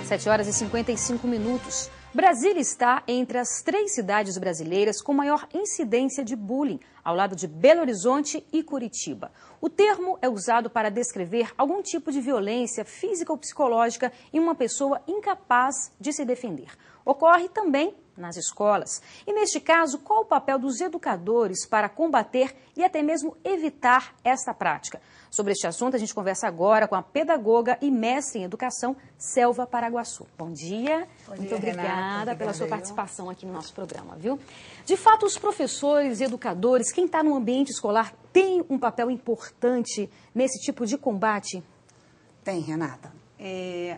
7 horas e 55 minutos. Brasília está entre as 3 cidades brasileiras com maior incidência de bullying, ao lado de Belo Horizonte e Curitiba. O termo é usado para descrever algum tipo de violência física ou psicológica em uma pessoa incapaz de se defender. Ocorre também nas escolas. E neste caso, qual o papel dos educadores para combater e até mesmo evitar esta prática? Sobre este assunto, a gente conversa agora com a pedagoga e mestre em educação, Selva Paraguaçu. Bom dia. Muito obrigada pela sua participação aqui no nosso programa, viu? De fato, os professores, educadores, quem está no ambiente escolar tem um papel importante nesse tipo de combate? Tem, Renata.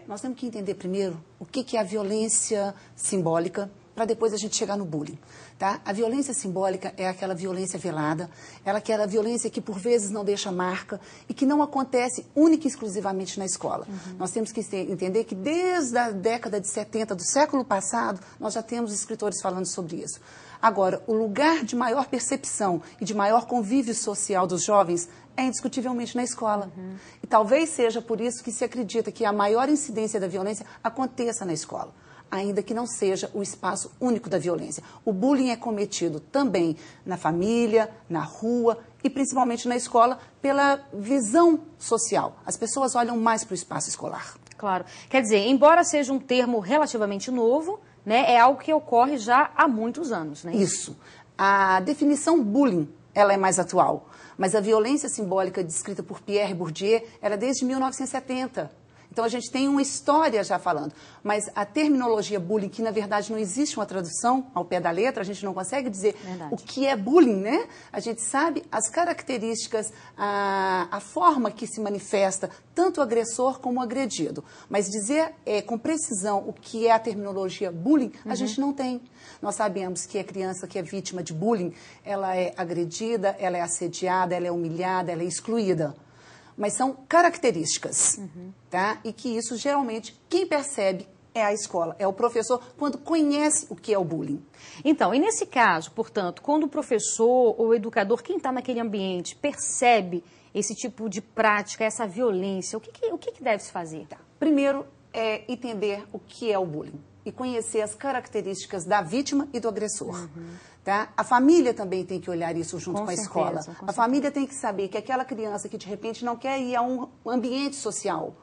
Nós temos que entender primeiro o que é a violência simbólica, para depois a gente chegar no bullying, tá? A violência simbólica é aquela violência velada, aquela violência que por vezes não deixa marca e que não acontece única e exclusivamente na escola. Nós temos que entender que desde a década de 70 do século passado, nós já temos escritores falando sobre isso. Agora, o lugar de maior percepção e de maior convívio social dos jovens é indiscutivelmente na escola. E talvez seja por isso que se acredita que a maior incidência da violência aconteça na escola, ainda que não seja o espaço único da violência. O bullying é cometido também na família, na rua e principalmente na escola pela visão social. As pessoas olham mais para o espaço escolar. Claro. Quer dizer, embora seja um termo relativamente novo, né, é algo que ocorre já há muitos anos, né? Isso. A definição bullying, ela é mais atual, mas a violência simbólica descrita por Pierre Bourdieu era desde 1970. Então, a gente tem uma história já falando, mas a terminologia bullying, que na verdade não existe uma tradução ao pé da letra, a gente não consegue dizer o que é bullying, né? A gente sabe as características, a forma que se manifesta tanto o agressor como o agredido. Mas dizer com precisão o que é a terminologia bullying, a gente não tem. Nós sabemos que a criança que é vítima de bullying, ela é agredida, ela é assediada, ela é humilhada, ela é excluída. Mas são características, tá? E que isso, geralmente, quem percebe é a escola, é o professor, quando conhece o que é o bullying. Então, e nesse caso, portanto, quando o professor ou o educador, quem está naquele ambiente, percebe esse tipo de prática, essa violência, o que deve se fazer? Tá. Primeiro, é entender o que é o bullying e conhecer as características da vítima e do agressor. Tá? A família também tem que olhar isso junto com a escola. A família tem que saber que aquela criança que de repente não quer ir a um ambiente social,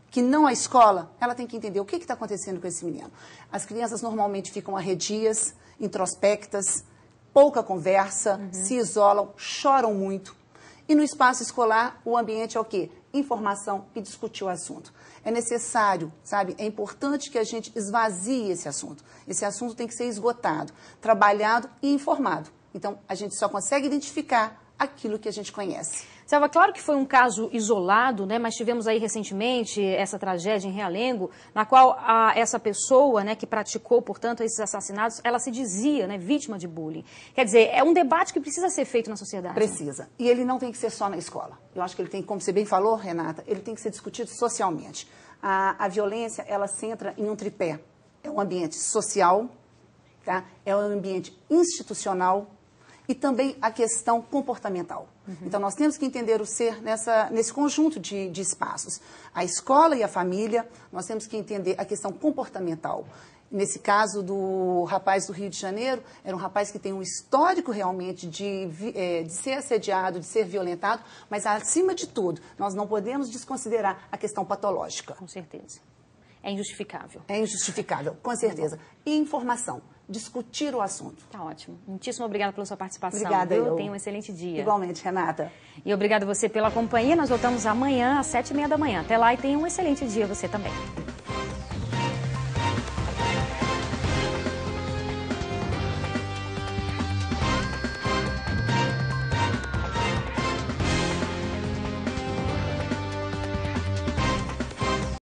que não a escola, ela tem que entender o que está acontecendo com esse menino. As crianças normalmente ficam arredias, introspectas, pouca conversa, se isolam, choram muito. E no espaço escolar, o ambiente é o quê? Informação e discutir o assunto. É necessário, sabe? É importante que a gente esvazie esse assunto. Esse assunto tem que ser esgotado, trabalhado e informado. Então, a gente só consegue identificar aquilo que a gente conhece. Selva, claro que foi um caso isolado, né, mas tivemos aí recentemente essa tragédia em Realengo, na qual essa pessoa, né, que praticou, portanto, esses assassinatos, ela se dizia, né, vítima de bullying. Quer dizer, é um debate que precisa ser feito na sociedade. Precisa. E ele não tem que ser só na escola. Eu acho que ele tem, como você bem falou, Renata, ele tem que ser discutido socialmente. A violência, ela se entra em um tripé. É um ambiente social, tá? É um ambiente institucional, e também a questão comportamental. Então, nós temos que entender o ser nesse conjunto de espaços. A escola e a família, nós temos que entender a questão comportamental. Nesse caso do rapaz do Rio de Janeiro, era um rapaz que tem um histórico realmente de ser assediado, de ser violentado, mas, acima de tudo, nós não podemos desconsiderar a questão patológica. Com certeza. É injustificável. É injustificável, com certeza. E informação. Discutir o assunto. Tá ótimo. Muitíssimo obrigada pela sua participação. Obrigada, eu. Tenha um excelente dia. Igualmente, Renata. E obrigada você pela companhia. Nós voltamos amanhã às 7h30 da manhã. Até lá e tenha um excelente dia você também.